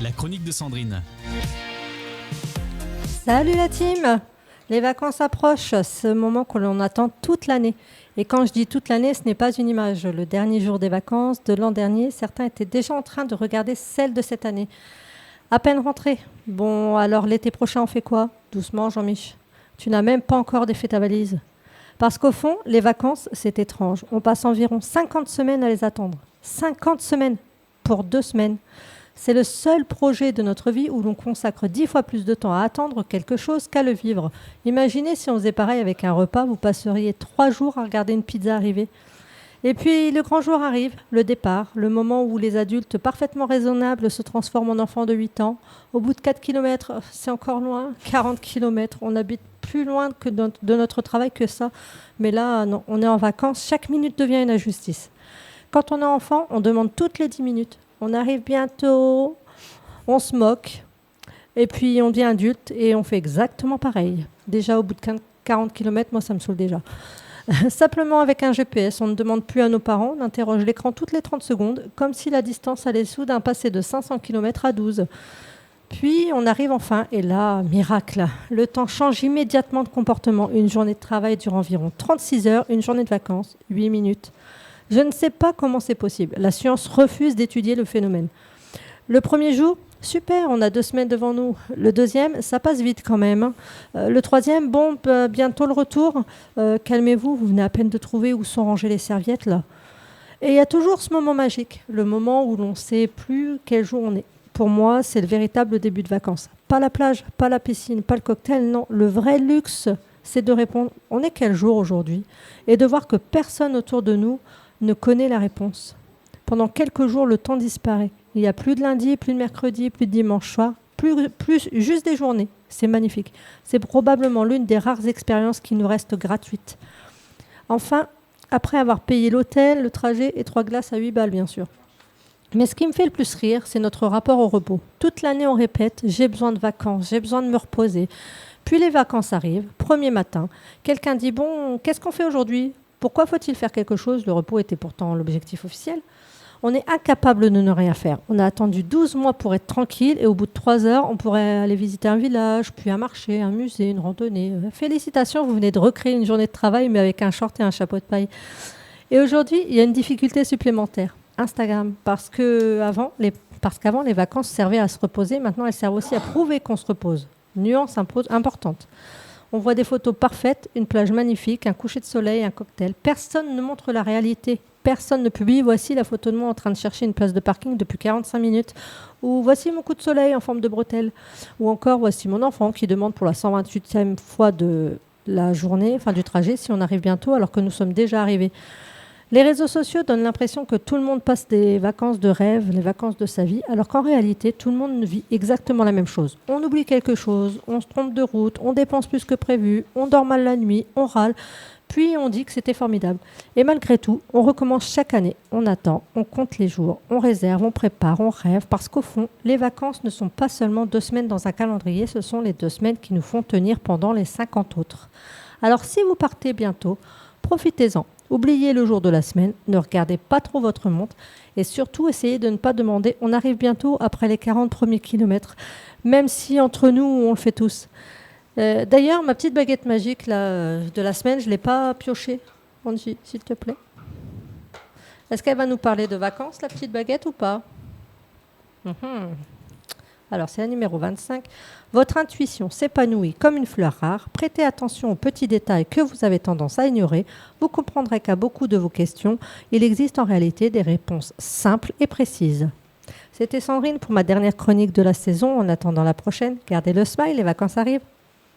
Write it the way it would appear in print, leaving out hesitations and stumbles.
La chronique de Sandrine. Salut la team! Les vacances approchent, ce moment que l'on attend toute l'année. Et quand je dis toute l'année, ce n'est pas une image. Le dernier jour des vacances de l'an dernier, certains étaient déjà en train de regarder celle de cette année. À peine rentré. Bon, alors l'été prochain, on fait quoi? Doucement, Jean-Mich. Tu n'as même pas encore défait ta valise. Parce qu'au fond, les vacances, c'est étrange. On passe environ 50 semaines à les attendre. 50 semaines pour 2 semaines. C'est le seul projet de notre vie où l'on consacre 10 fois plus de temps à attendre quelque chose qu'à le vivre. Imaginez si on faisait pareil avec un repas, vous passeriez 3 jours à regarder une pizza arriver. Et puis le grand jour arrive, le départ, le moment où les adultes parfaitement raisonnables se transforment en enfants de 8 ans. Au bout de 4 kilomètres, c'est encore loin, 40 kilomètres, on habite plus loin que de notre travail que ça. Mais là, non, on est en vacances, chaque minute devient une injustice. Quand on est enfant, on demande toutes les 10 minutes. On arrive bientôt, on se moque, et puis on devient adulte et on fait exactement pareil. Déjà au bout de 40 kilomètres, moi ça me saoule déjà. Simplement avec un GPS, on ne demande plus à nos parents, on interroge l'écran toutes les 30 secondes, comme si la distance allait soudain passer de 500 km à 12. Puis on arrive enfin, et là, miracle, le temps change immédiatement de comportement. Une journée de travail dure environ 36 heures, une journée de vacances, 8 minutes. Je ne sais pas comment c'est possible. La science refuse d'étudier le phénomène. Le premier jour, super, on a 2 semaines devant nous. Le deuxième, ça passe vite quand même. Le troisième, bon, bientôt le retour. Calmez-vous, vous venez à peine de trouver où sont rangées les serviettes là. Et il y a toujours ce moment magique, le moment où l'on ne sait plus quel jour on est. Pour moi, c'est le véritable début de vacances. Pas la plage, pas la piscine, pas le cocktail, non. Le vrai luxe, c'est de répondre, on est quel jour aujourd'hui? Et de voir que personne autour de nous ne connaît la réponse. Pendant quelques jours, le temps disparaît. Il n'y a plus de lundi, plus de mercredi, plus de dimanche soir, plus juste des journées. C'est magnifique. C'est probablement l'une des rares expériences qui nous reste gratuite. Enfin, après avoir payé l'hôtel, le trajet et 3 glaces à 8 balles, bien sûr. Mais ce qui me fait le plus rire, c'est notre rapport au repos. Toute l'année, on répète, j'ai besoin de vacances, j'ai besoin de me reposer. Puis les vacances arrivent, premier matin. Quelqu'un dit, bon, qu'est-ce qu'on fait aujourd'hui ? Pourquoi faut-il faire quelque chose? Le repos était pourtant l'objectif officiel. On est incapable de ne rien faire. On a attendu 12 mois pour être tranquille et au bout de 3 heures, on pourrait aller visiter un village, puis un marché, un musée, une randonnée. Félicitations, vous venez de recréer une journée de travail mais avec un short et un chapeau de paille. Et aujourd'hui, il y a une difficulté supplémentaire. Instagram, parce qu'avant, les vacances servaient à se reposer. Maintenant, elles servent aussi à prouver qu'on se repose. Nuance importante. On voit des photos parfaites, une plage magnifique, un coucher de soleil, un cocktail. Personne ne montre la réalité. Personne ne publie. Voici la photo de moi en train de chercher une place de parking depuis 45 minutes. Ou voici mon coup de soleil en forme de bretelle. Ou encore, voici mon enfant qui demande pour la 128e fois de la journée, enfin du trajet, si on arrive bientôt alors que nous sommes déjà arrivés. Les réseaux sociaux donnent l'impression que tout le monde passe des vacances de rêve, les vacances de sa vie, alors qu'en réalité, tout le monde vit exactement la même chose. On oublie quelque chose, on se trompe de route, on dépense plus que prévu, on dort mal la nuit, on râle, puis on dit que c'était formidable. Et malgré tout, on recommence chaque année, on attend, on compte les jours, on réserve, on prépare, on rêve, parce qu'au fond, les vacances ne sont pas seulement 2 semaines dans un calendrier, ce sont les 2 semaines qui nous font tenir pendant les 50 autres. Alors si vous partez bientôt, profitez-en. Oubliez le jour de la semaine, ne regardez pas trop votre montre et surtout essayez de ne pas demander « on arrive bientôt après les 40 premiers kilomètres », même si entre nous on le fait tous. D'ailleurs, ma petite baguette magique là, de la semaine, je ne l'ai pas piochée. Angie, s'il te plaît. Est-ce qu'elle va nous parler de vacances, la petite baguette, ou pas? Alors, c'est la numéro 25. Votre intuition s'épanouit comme une fleur rare. Prêtez attention aux petits détails que vous avez tendance à ignorer. Vous comprendrez qu'à beaucoup de vos questions, il existe en réalité des réponses simples et précises. C'était Sandrine pour ma dernière chronique de la saison. En attendant la prochaine, gardez le smile, les vacances arrivent.